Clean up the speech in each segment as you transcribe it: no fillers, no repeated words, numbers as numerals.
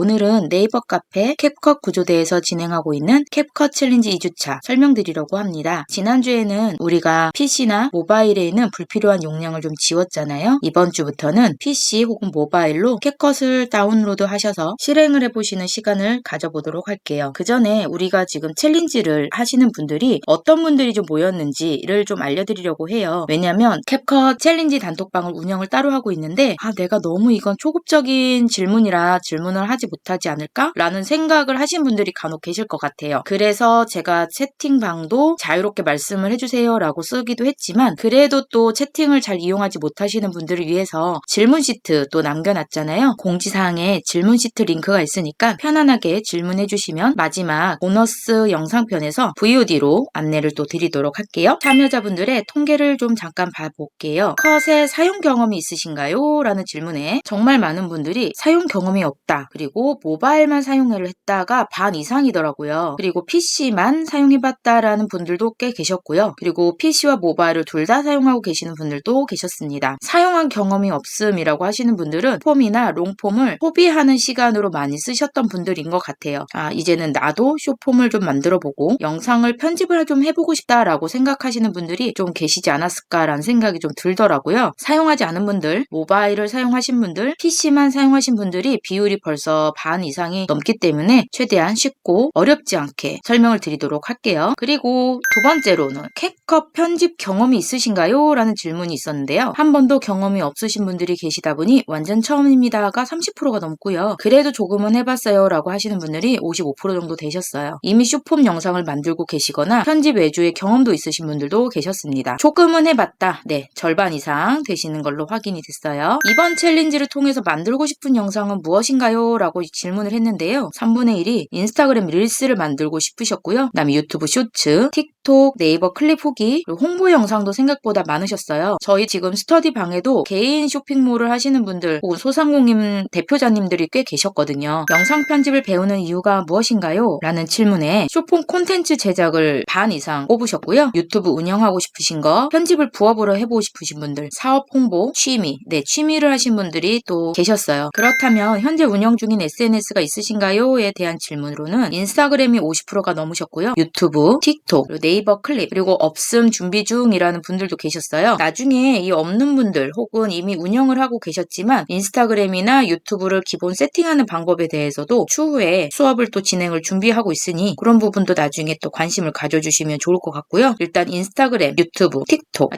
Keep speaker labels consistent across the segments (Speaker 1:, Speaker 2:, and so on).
Speaker 1: 오늘은 네이버 카페 캡컷 구조대에서 진행하고 있는 캡컷 챌린지 2주차 설명드리려고 합니다. 지난주에는 우리가 PC나 모바일에 있는 불필요한 용량을 좀 지웠잖아요. 이번 주부터는 PC 혹은 모바일로 캡컷을 다운로드 하셔서 실행을 해보시는 시간을 가져보도록 할게요. 그 전에 우리가 지금 챌린지를 하시는 분들이 어떤 분들이 좀 모였는지를 좀 알려드리려고 해요. 왜냐면 캡컷 챌린지 단톡방을 운영을 따로 하고 있는데 내가 너무 이건 초급적인 질문이라 질문을 하지 못하지 않을까? 라는 생각을 하신 분들이 간혹 계실 것 같아요. 그래서 제가 채팅방도 자유롭게 말씀을 해주세요 라고 쓰기도 했지만 그래도 또 채팅을 잘 이용하지 못하시는 분들을 위해서 질문 시트 또 남겨놨잖아요. 공지사항에 질문 시트 링크가 있으니까 편안하게 질문해 주시면 마지막 보너스 영상편에서 VOD로 안내를 또 드리도록 할게요. 참여자분들의 통계를 좀 잠깐 봐볼게요. 컷의 사용 경험이 있으신가요? 라는 질문에 정말 많은 분들이 사용 경험이 없다. 그리고 모바일만 사용을 했다가 반 이상이더라고요. 그리고 PC만 사용해봤다라는 분들도 꽤 계셨고요. 그리고 PC와 모바일을 둘 다 사용하고 계시는 분들도 계셨습니다. 사용한 경험이 없음이라고 하시는 분들은 폼이나 롱폼을 소비하는 시간으로 많이 쓰셨던 분들인 것 같아요. 이제는 나도 숏폼을 좀 만들어보고 영상을 편집을 좀 해보고 싶다라고 생각하시는 분들이 좀 계시지 않았을까라는 생각이 좀 들더라고요. 사용하지 않은 분들, 모바일을 사용하신 분들, PC만 사용하신 분들이 비율이 벌써 반 이상이 넘기 때문에 최대한 쉽고 어렵지 않게 설명을 드리도록 할게요. 그리고 두 번째로는 캡컷 편집 경험이 있으신가요? 라는 질문이 있었는데요. 한 번도 경험이 없으신 분들이 계시다 보니 완전 처음입니다가 30%가 넘고요. 그래도 조금은 해봤어요 라고 하시는 분들이 55% 정도 되셨어요. 이미 숏폼 영상을 만들고 계시거나 편집 외주의 경험도 있으신 분들도 계셨습니다. 조금은 해봤다. 네, 절반 이상 되시는 걸로 확인이 됐어요. 이번 챌린지를 통해서 만들고 싶은 영상은 무엇인가요? 라고 질문을 했는데요. 3분의 1이 인스타그램 릴스를 만들고 싶으셨고요. 그다음에 유튜브 쇼츠, 틱톡, 네이버 클립 후기, 그리고 홍보 영상도 생각보다 많으셨어요. 저희 지금 스터디 방에도 개인 쇼핑몰을 하시는 분들 혹은 소상공인 대표자님들이 꽤 계셨거든요. 영상 편집을 배우는 이유가 무엇인가요? 라는 질문에 숏폼 콘텐츠 제작을 반 이상 꼽으셨고요. 유튜브 운영하고 싶으신 거, 편집을 부업으로 해보고 싶으신 분들, 사업 홍보, 취미를 하신 분들이 또 계셨어요. 그렇다면 현재 운영 중인 SNS가 있으신가요? 에 대한 질문으로는 인스타그램이 50%가 넘으셨고요. 유튜브, 틱톡, 그리고 네이버 클립, 그리고 없음 준비 중이라는 분들도 계셨어요. 나중에 이 없는 분들 혹은 이미 운영을 하고 계셨지만 인스타그램이나 유튜브를 기본 세팅하는 방법에 대해서도 추후에 수업을 또 진행을 준비하고 있으니 그런 부분도 나중에 또 관심을 가져주시면 좋을 것 같고요. 일단 인스타그램, 유튜브,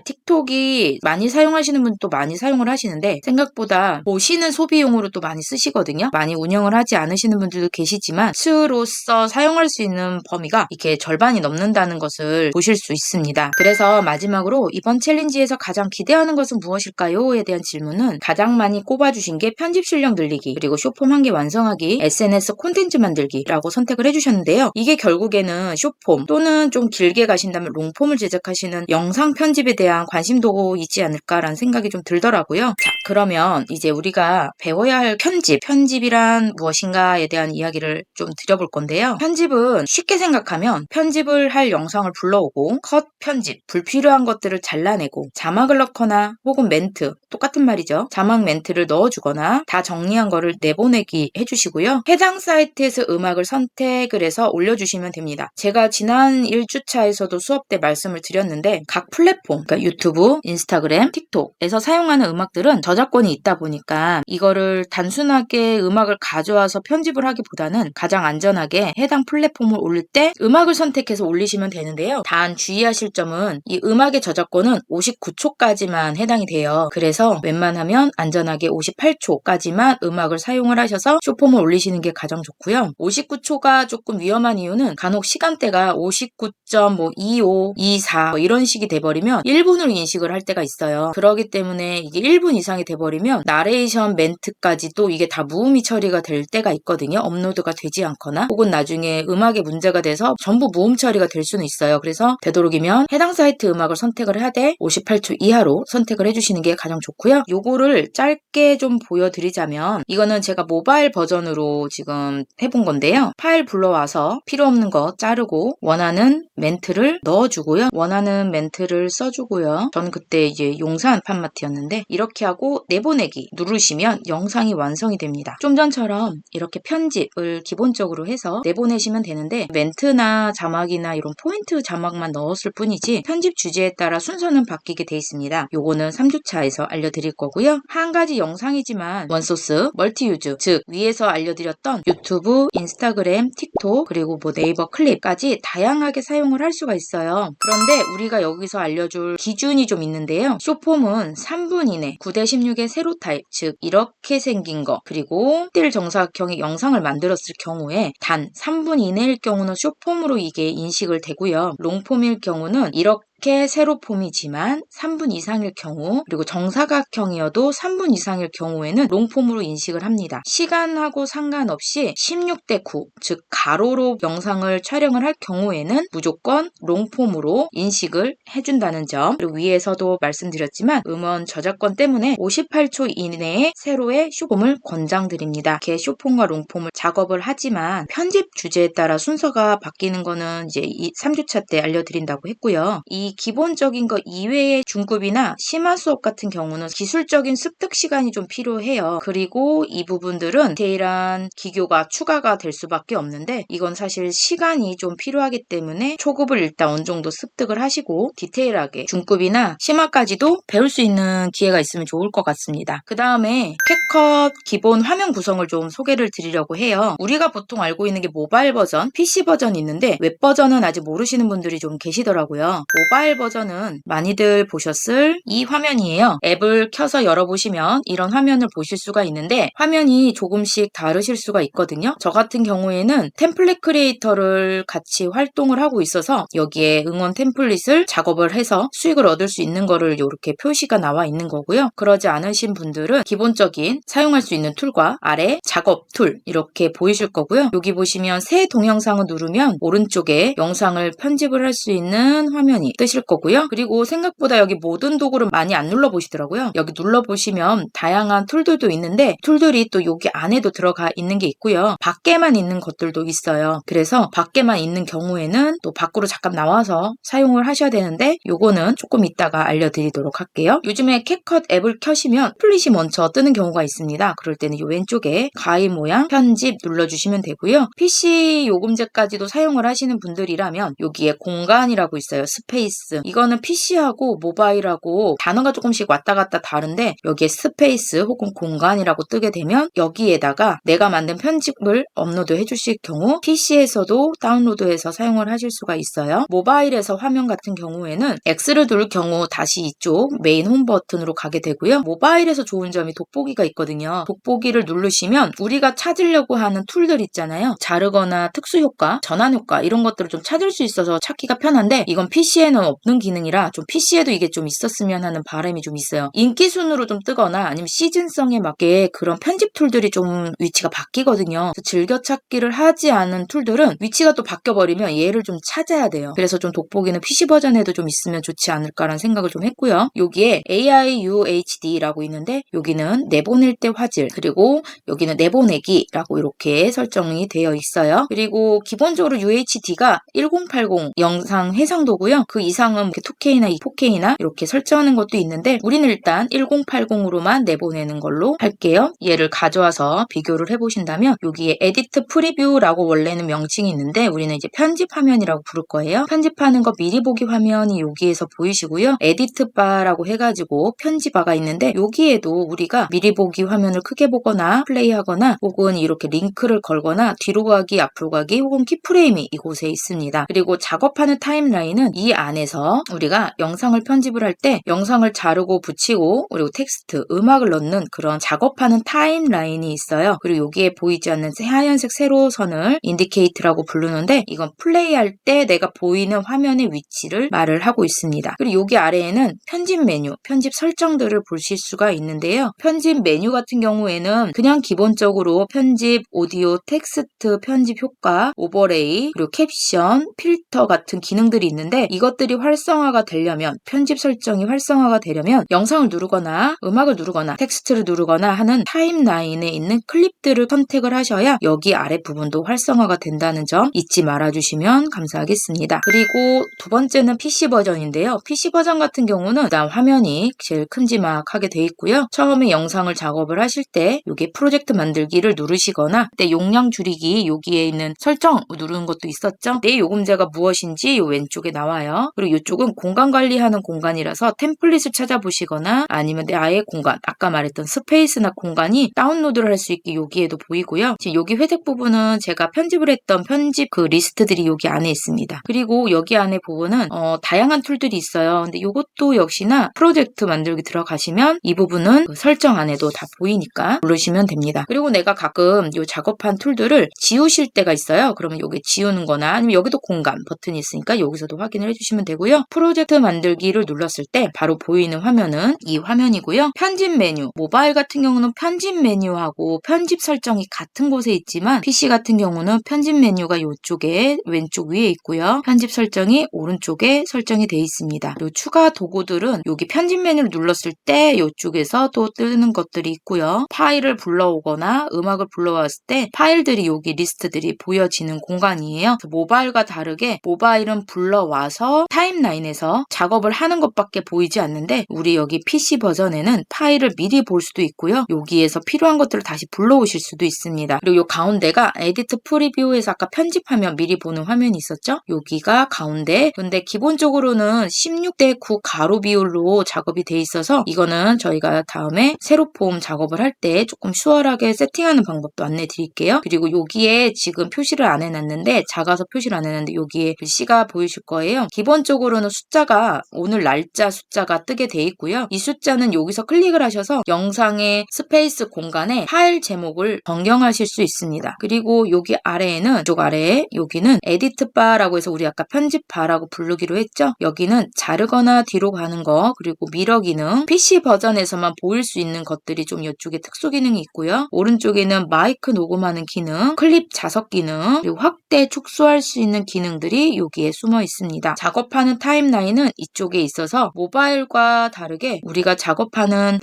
Speaker 1: 틱톡이 많이 사용하시는 분도 많이 사용을 하시는데 생각보다 보시는 소비용으로 또 많이 쓰시거든요. 많이 운영을 하지 않으시는 분들도 계시지만 수로서 사용할 수 있는 범위가 이렇게 절반이 넘는다는 것을 보실 수 있습니다. 그래서 마지막으로 이번 챌린지에서 가장 기대하는 것은 무엇일까요? 에 대한 질문은 가장 많이 꼽아주신 게 편집 실력 늘리기, 그리고 숏폼 한 개 완성하기, SNS 콘텐츠 만들기라고 선택을 해주셨는데요. 이게 결국에는 숏폼 또는 좀 길게 가신다면 롱폼을 제작하시는 영상 편집에 대한 관심도 있지 않을까라는 생각이 좀 들더라고요. 자, 그러면 이제 우리가 배워야 할 편집이란 무엇인가에 대한 이야기를 좀 드려볼 건데요. 편집은 쉽게 생각하면 편집을 할 영상을 불러오고 컷 편집, 불필요한 것들을 잘라내고 자막을 넣거나 혹은 멘트, 똑같은 말이죠. 자막 멘트를 넣어주거나 다 정리한 거를 내보내기 해주시고요. 해당 사이트에서 음악을 선택을 해서 올려주시면 됩니다. 제가 지난 1주차에서도 수업 때 말씀을 드렸는데 각 플랫폼, 그러니까 유튜브, 인스타그램, 틱톡에서 사용하는 음악들은 저작권이 있다 보니까 이거를 단순하게 음악을 가져와서 편집을 하기보다는 가장 안전하게 해당 플랫폼을 올릴 때 음악을 선택해서 올리시면 되는데요. 단 주의하실 점은 이 음악의 저작권은 59초까지만 해당이 돼요. 그래서 웬만하면 안전하게 58초까지만 음악을 사용을 하셔서 숏폼을 올리시는 게 가장 좋고요. 59초가 조금 위험한 이유는 간혹 시간대가 59.25, 24 이런 식이 돼버리면 1분으로 인식을 할 때가 있어요. 그렇기 때문에 이게 1분 이상이 돼버리면 나레이션 멘트까지도 이게 다 무음이 처리가 될 때가 있거든요. 업로드가 되지 않거나 혹은 나중에 음악에 문제가 돼서 전부 무음 처리가 될 수는 있어요. 그래서 되도록이면 해당 사이트 음악을 선택을 하되 58초 이하로 선택을 해주시는 게 가장 좋고요. 요거를 짧게 좀 보여드리자면 이거는 제가 모바일 버전으로 지금 해본 건데요. 파일 불러와서 필요 없는 거 자르고 원하는 멘트를 넣어주고요. 원하는 멘트를 써주고요. 저는 그때 이제 용산 팜마트였는데 이렇게 하고 내보내기 누르시면 영상이 완성이 됩니다. 좀 전처럼 영상처럼 이렇게 편집을 기본적으로 해서 내보내시면 되는데 멘트나 자막이나 이런 포인트 자막만 넣었을 뿐이지 편집 주제에 따라 순서는 바뀌게 돼 있습니다. 요거는 3주차에서 알려드릴 거고요. 한 가지 영상이지만 원소스, 멀티유즈, 즉 위에서 알려드렸던 유튜브, 인스타그램, 틱톡 그리고 뭐 네이버 클립까지 다양하게 사용을 할 수가 있어요. 그런데 우리가 여기서 알려줄 기준이 좀 있는데요. 숏폼은 3분 이내 9:16의 세로 타입, 즉 이렇게 생긴 거 그리고 1대1 정사각형의 영상을 만들었을 경우에 단 3분 이내일 경우는 숏폼으로 이게 인식을 되고요. 롱폼일 경우는 이렇게 세로폼이지만 3분 이상일 경우 그리고 정사각형이어도 3분 이상일 경우에는 롱폼으로 인식을 합니다. 시간하고 상관없이 16:9 즉 가로로 영상을 촬영을 할 경우에는 무조건 롱폼으로 인식을 해준다는 점. 그리고 위에서도 말씀드렸지만 음원 저작권 때문에 58초 이내에 세로의 숏폼을 권장드립니다. 이렇게 숏폼과 롱폼을 작업을 하지만 편집 주제에 따라 순서가 바뀌는 거는 이제 3주차 때 알려드린다고 했고요. 이 기본적인 거 이외의 중급이나 심화 수업 같은 경우는 기술적인 습득 시간이 좀 필요해요. 그리고 이 부분들은 디테일한 기교가 추가가 될 수밖에 없는데 이건 사실 시간이 좀 필요하기 때문에 초급을 일단 어느 정도 습득을 하시고 디테일하게 중급이나 심화까지도 배울 수 있는 기회가 있으면 좋을 것 같습니다. 그 다음에 캡컷 기본 화면 구성을 좀 소개를 드리려고 해요. 우리가 보통 알고 있는 게 모바일 버전, PC 버전이 있는데 웹 버전은 아직 모르시는 분들이 좀 계시더라고요. 모바일 버전은 많이들 보셨을 이 화면이에요. 앱을 켜서 열어보시면 이런 화면을 보실 수가 있는데 화면이 조금씩 다르실 수가 있거든요. 저 같은 경우에는 템플릿 크리에이터를 같이 활동을 하고 있어서 여기에 응원 템플릿을 작업을 해서 수익을 얻을 수 있는 거를 이렇게 표시가 나와 있는 거고요. 그러지 않으신 분들은 기본적인 사용할 수 있는 툴과 아래 작업 툴 이렇게 보이실 거고요. 여기 보시면 새 동영상을 누르면 오른쪽에 영상을 편집을 할 수 있는 화면이 뜨실 거고요. 그리고 생각보다 여기 모든 도구를 많이 안 눌러보시더라고요. 여기 눌러보시면 다양한 툴들도 있는데 툴들이 또 여기 안에도 들어가 있는 게 있고요. 밖에만 있는 것들도 있어요. 그래서 밖에만 있는 경우에는 또 밖으로 잠깐 나와서 사용을 하셔야 되는데 요거는 조금 이따가 알려드리도록 할게요. 요즘에 캡컷 앱을 켜시면 플릿이 먼저 뜨는 경우가 있습니다. 그럴 때는 이 왼쪽에 가위 모양 편집 눌러주시면 되고요. PC 요금제까지도 사용을 하시는 분들이라면 여기에 공간이라고 있어요. 스페이스. 이거는 PC하고 모바일하고 단어가 조금씩 왔다 갔다 다른데 여기에 스페이스 혹은 공간이라고 뜨게 되면 여기에다가 내가 만든 편집을 업로드 해주실 경우 PC에서도 다운로드해서 사용을 하실 수가 있어요. 모바일에서 화면 같은 경우에는 X를 누를 경우 다시 이쪽 메인 홈 버튼으로 가게 되고요. 모바일에서 좋은 점이 돋보기가 있거든요. 돋보기를 누르시면 우리가 찾으려고 하는 툴들 있잖아요. 자르거나 특수효과, 전환효과 이런 것들을 좀 찾을 수 있어서 찾기가 편한데 이건 PC에는 없는 기능이라 좀 PC에도 이게 좀 있었으면 하는 바람이 좀 있어요. 인기 순으로 좀 뜨거나 아니면 시즌성에 맞게 그런 편집 툴들이 좀 위치가 바뀌거든요. 즐겨찾기를 하지 않은 툴들은 위치가 또 바뀌어버리면 얘를 좀 찾아야 돼요. 그래서 좀 돋보기는 PC 버전에도 좀 있으면 좋지 않을까라는 생각을 좀 했고요. 여기에 AIUHD라고 있는데 여기는 내보낼 때 화질 그리고 여기는 내보내기라고 이렇게 설정이 되어 있어요. 그리고 기본적으로 UHD가 1080 영상 해상도고요. 그 이상은 2K나 4K나 이렇게 설정하는 것도 있는데 우리는 일단 1080으로만 내보내는 걸로 할게요. 얘를 가져와서 비교를 해보신다면 여기에 에디트 프리뷰라고 원래는 명칭이 있는데 우리는 이제 편집 화면이라고 부를 거예요. 편집하는 거 미리 보기 화면이 여기에서 보이시고요. 에디트 바라고 해가지고 편집바가 있는데 여기에도 우리가 미리 보기 화면을 크게 보거나 플레이하거나 혹은 이렇게 링크를 걸거나 뒤로 가기 앞으로 가기 혹은 키프레임이 이곳에 있습니다. 그리고 작업하는 타임라인은 이 안에서 우리가 영상을 편집을 할 때 영상을 자르고 붙이고 그리고 텍스트, 음악을 넣는 그런 작업하는 타임라인이 있어요. 그리고 여기에 보이지 않는 하얀색 세로선을 인디케이트라고 부르는데 이건 플레이할 때 내가 보이는 화면의 위치를 말을 하고 있습니다. 그리고 여기 아래에는 편집 메뉴, 편집 설정들을 보실 수가 있는데요. 편집 메뉴 같은 경우에는 그냥 기본적으로 편집, 오디오, 텍스트, 편집 효과, 오버레이, 그리고 캡션, 필터 같은 기능들이 있는데 이것들이 툴들이 활성화가 되려면, 편집 설정이 활성화가 되려면 영상을 누르거나 음악을 누르거나 텍스트를 누르거나 하는 타임라인에 있는 클립들을 선택을 하셔야 여기 아랫부분도 활성화가 된다는 점 잊지 말아주시면 감사하겠습니다. 그리고 두 번째는 PC 버전인데요. PC 버전 같은 경우는 일단 화면이 제일 큼지막하게 돼 있고요. 처음에 영상을 작업을 하실 때 여기 프로젝트 만들기를 누르시거나 그때 용량 줄이기 여기에 있는 설정 누르는 것도 있었죠. 내 요금제가 무엇인지 요 왼쪽에 나와요. 그리고 이쪽은 공간 관리하는 공간이라서 템플릿을 찾아보시거나 아니면 내 아예 공간, 아까 말했던 스페이스나 공간이 다운로드를 할 수 있게 여기에도 보이고요. 지금 여기 회색 부분은 제가 편집을 했던 편집 그 리스트들이 여기 안에 있습니다. 그리고 여기 안에 부분은 다양한 툴들이 있어요. 근데 이것도 역시나 프로젝트 만들기 들어가시면 이 부분은 그 설정 안에도 다 보이니까 누르시면 됩니다. 그리고 내가 가끔 이 작업한 툴들을 지우실 때가 있어요. 그러면 여기 지우는 거나 아니면 여기도 공간 버튼이 있으니까 여기서도 확인을 해주시면 되고요. 프로젝트 만들기를 눌렀을 때 바로 보이는 화면은 이 화면이고요. 편집 메뉴, 모바일 같은 경우는 편집 메뉴하고 편집 설정이 같은 곳에 있지만 PC 같은 경우는 편집 메뉴가 이쪽에 왼쪽 위에 있고요. 편집 설정이 오른쪽에 설정이 되어 있습니다. 그리고 추가 도구들은 여기 편집 메뉴를 눌렀을 때 이쪽에서 또 뜨는 것들이 있고요. 파일을 불러오거나 음악을 불러왔을 때 파일들이 여기 리스트들이 보여지는 공간이에요. 모바일과 다르게 모바일은 불러와서 타임라인에서 작업을 하는 것밖에 보이지 않는데 우리 여기 PC 버전에는 파일을 미리 볼 수도 있고요. 여기에서 필요한 것들을 다시 불러오실 수도 있습니다. 그리고 이 가운데가 에디트 프리뷰에서 아까 편집하면 미리 보는 화면이 있었죠? 여기가 가운데. 근데 기본적으로는 16:9 가로 비율로 작업이 돼 있어서 이거는 저희가 다음에 세로 폼 작업을 할 때 조금 수월하게 세팅하는 방법도 안내 드릴게요. 그리고 여기에 지금 표시를 안 해놨는데 작아서 표시를 안 해놨는데 여기에 글씨가 보이실 거예요. 기본적으로는 숫자가 오늘 날짜 숫자가 뜨게 돼 있고요. 이 숫자는 여기서 클릭을 하셔서 영상의 스페이스 공간에 파일 제목을 변경하실 수 있습니다. 그리고 여기 아래에는 이쪽 아래에 여기는 에디트 바라고 해서 우리 아까 편집 바라고 부르기로 했죠. 여기는 자르거나 뒤로 가는 거 그리고 미러 기능 PC 버전에서만 보일 수 있는 것들이 좀 이쪽에 특수 기능이 있고요. 오른쪽에는 마이크 녹음하는 기능, 클립 자석 기능 그리고 확대 축소할 수 있는 기능들이 여기에 숨어 있습니다. 작업하는 타임라인은 이쪽에 있어서 모바일과 다르게 우리가 작업하는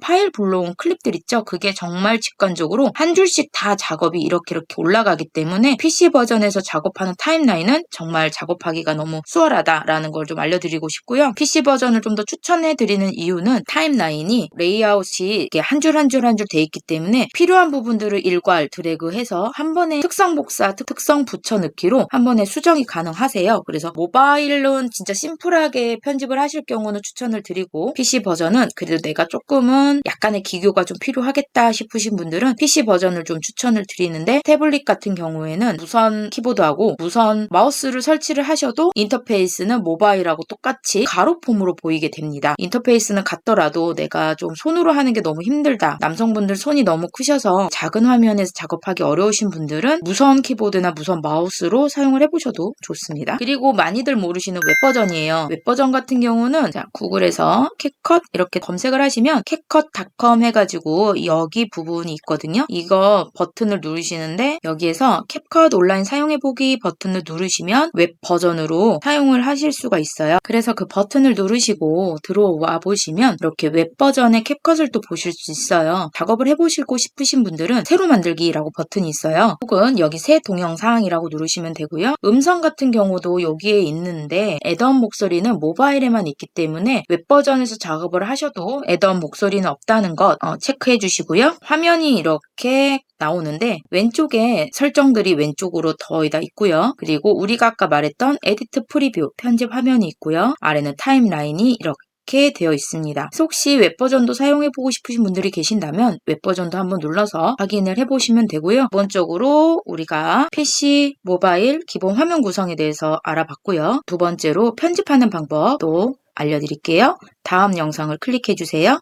Speaker 1: 파일 불러온 클립들 있죠. 그게 정말 직관적으로 한 줄씩 다 작업이 이렇게 올라가기 때문에 PC 버전에서 작업하는 타임라인은 정말 작업하기가 너무 수월하다라는 걸 좀 알려드리고 싶고요. PC 버전을 좀 더 추천해드리는 이유는 타임라인이 레이아웃이 이렇게 한 줄 한 줄 한 줄 돼 있기 때문에 필요한 부분들을 일괄 드래그해서 한 번에 특성 복사, 특성 붙여넣기로 한 번에 수정이 가능하세요. 그래서 모바일은 진짜 심플하게 편집을 하실 경우는 추천을 드리고 PC 버전은 그래도 내가 조금은 약간의 기교가 좀 필요하겠다 싶으신 분들은 PC 버전을 좀 추천을 드리는데 태블릿 같은 경우에는 무선 키보드하고 무선 마우스를 설치를 하셔도 인터페이스는 모바일하고 똑같이 가로폼으로 보이게 됩니다. 인터페이스는 같더라도 내가 좀 손으로 하는 게 너무 힘들다. 남성분들 손이 너무 크셔서 작은 화면에서 작업하기 어려우신 분들은 무선 키보드나 무선 마우스로 사용을 해보셔도 좋습니다. 그리고 많이들 모르시는 웹버전이에요. 웹버전 같은 경우는 구글에서 캡컷 이렇게 검색을 하시면 캡컷닷컴 해가지고 여기 부분이 있거든요. 이거 버튼을 누르시는데 여기에서 캡컷 온라인 사용해보기 버튼을 누르시면 웹 버전으로 사용을 하실 수가 있어요. 그래서 그 버튼을 누르시고 들어와 보시면 이렇게 웹 버전의 캡컷을 또 보실 수 있어요. 작업을 해보시고 싶으신 분들은 새로 만들기라고 버튼이 있어요. 혹은 여기 새 동영상이라고 누르시면 되고요. 음성 같은 경우도 여기에 있는데 애덤 목소리는 모바일에만 있기 때문에 웹 버전에서 작업을 하셔도 애덤 목소리는 없다는 것 체크해 주시고요. 화면이 이렇게 나오는데 왼쪽에 설정들이 왼쪽으로 거의 다 있고요. 그리고 우리가 아까 말했던 에디트 프리뷰 편집 화면이 있고요. 아래는 타임라인이 이렇게 되어 있습니다. 혹시 웹버전도 사용해보고 싶으신 분들이 계신다면 웹버전도 한번 눌러서 확인을 해보시면 되고요. 기본적으로 우리가 PC, 모바일, 기본 화면 구성에 대해서 알아봤고요. 두 번째로 편집하는 방법도 알려드릴게요. 다음 영상을 클릭해주세요.